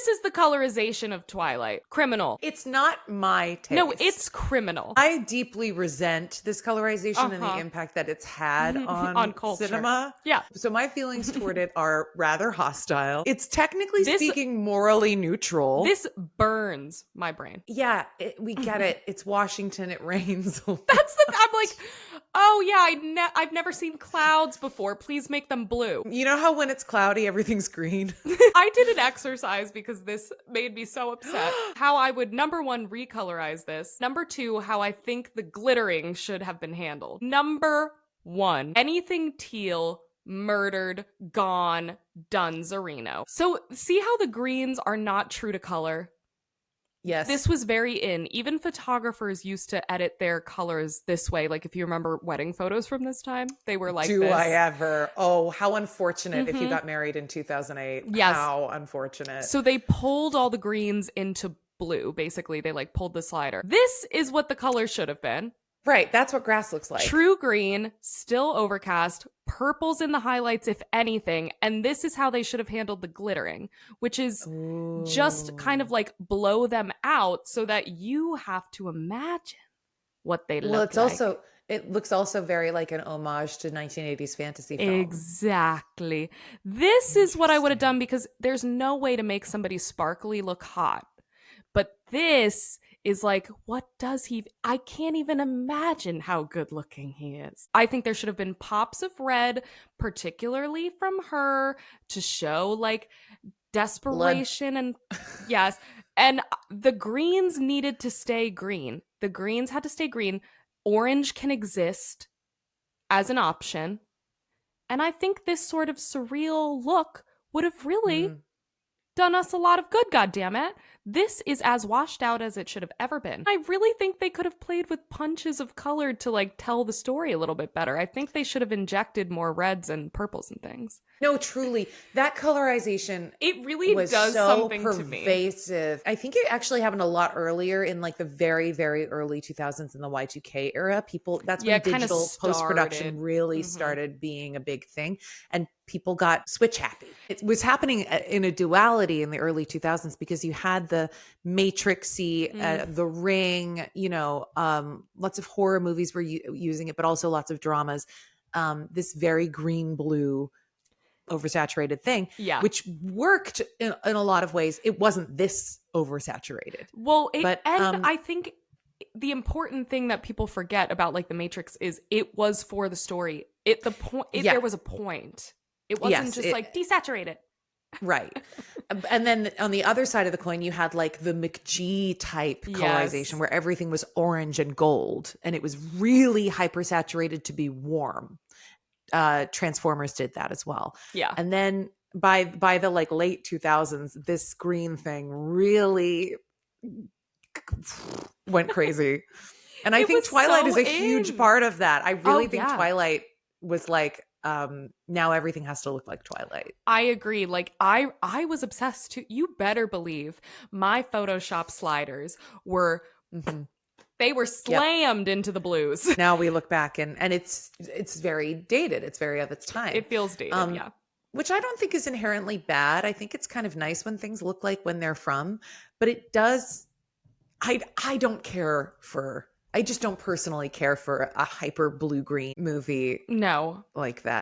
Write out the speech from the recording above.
This is the colorization of Twilight. Criminal. It's not my taste. No, it's criminal. I deeply resent this colorization and the impact that it's had on culture. cinema. Yeah. So my feelings toward it are rather hostile. It's technically speaking morally neutral. This burns my brain. Yeah, we get it. It's Washington. It rains. I'm like, oh yeah, I've never seen clouds before. Please make them blue. You know how when it's cloudy, everything's green? I did an exercise because this made me so upset. How I would, number one, recolorize this. Number two, how I think the glittering should have been handled. Number one, anything teal, murdered, gone, Dunzerino. So see how the greens are not true to color? Yes. This was very in. Even photographers used to edit their colors this way. Like if you remember wedding photos from this time, they were like Do this. I ever? Oh, how unfortunate if you got married in 2008. Yes. How unfortunate. So they pulled all the greens into blue. Basically, they like pulled the slider. This is what the color should have been. Right. That's what grass looks like. True green, still overcast, purples in the highlights, if anything. And this is how they should have handled the glittering, which is just kind of like blow them out so that you have to imagine what they look like. Well, it looks also very like an homage to 1980s fantasy film. Exactly. This is what I would have done because there's no way to make somebody sparkly look hot. But this is like, what does he? I can't even imagine how good looking he is. I think there should have been pops of red, particularly from her, to show like desperation and yes. And the greens needed to stay green. The greens had to stay green. Orange can exist as an option. And I think this sort of surreal look would have really done us a lot of good, goddammit. This is as washed out as it should have ever been. I really think they could have played with punches of color to like tell the story a little bit better. I think they should have injected more reds and purples and things. No, truly, that colorization it really was does so something pervasive. To me. I think it actually happened a lot earlier in like the very, very early 2000s in the Y2K era. That's when digital post-production really started being a big thing. And people got switch happy. It was happening in a duality in the early 2000s because you had the Matrixy, The Ring, lots of horror movies were using it, but also lots of dramas. This very green blue oversaturated thing, which worked in a lot of ways. It wasn't this oversaturated. Well, I think the important thing that people forget about like the Matrix is it was for the story. There was a point. It wasn't like desaturate it. Right. And then on the other side of the coin, you had like the McG type colorization where everything was orange and gold and it was really hypersaturated to be warm. Transformers did that as well. Yeah. And then by the like late 2000s, this green thing really went crazy. And I think Twilight is a huge part of that. I really think Twilight was like, now everything has to look like Twilight. I agree. Like I was obsessed too. You better believe my Photoshop sliders were they were slammed into the blues. Now we look back and it's very dated. It's very of its time. It feels dated, which I don't think is inherently bad. I think it's kind of nice when things look like when they're from, but it does. I just don't personally care for a hyper blue-green movie. No. Like that.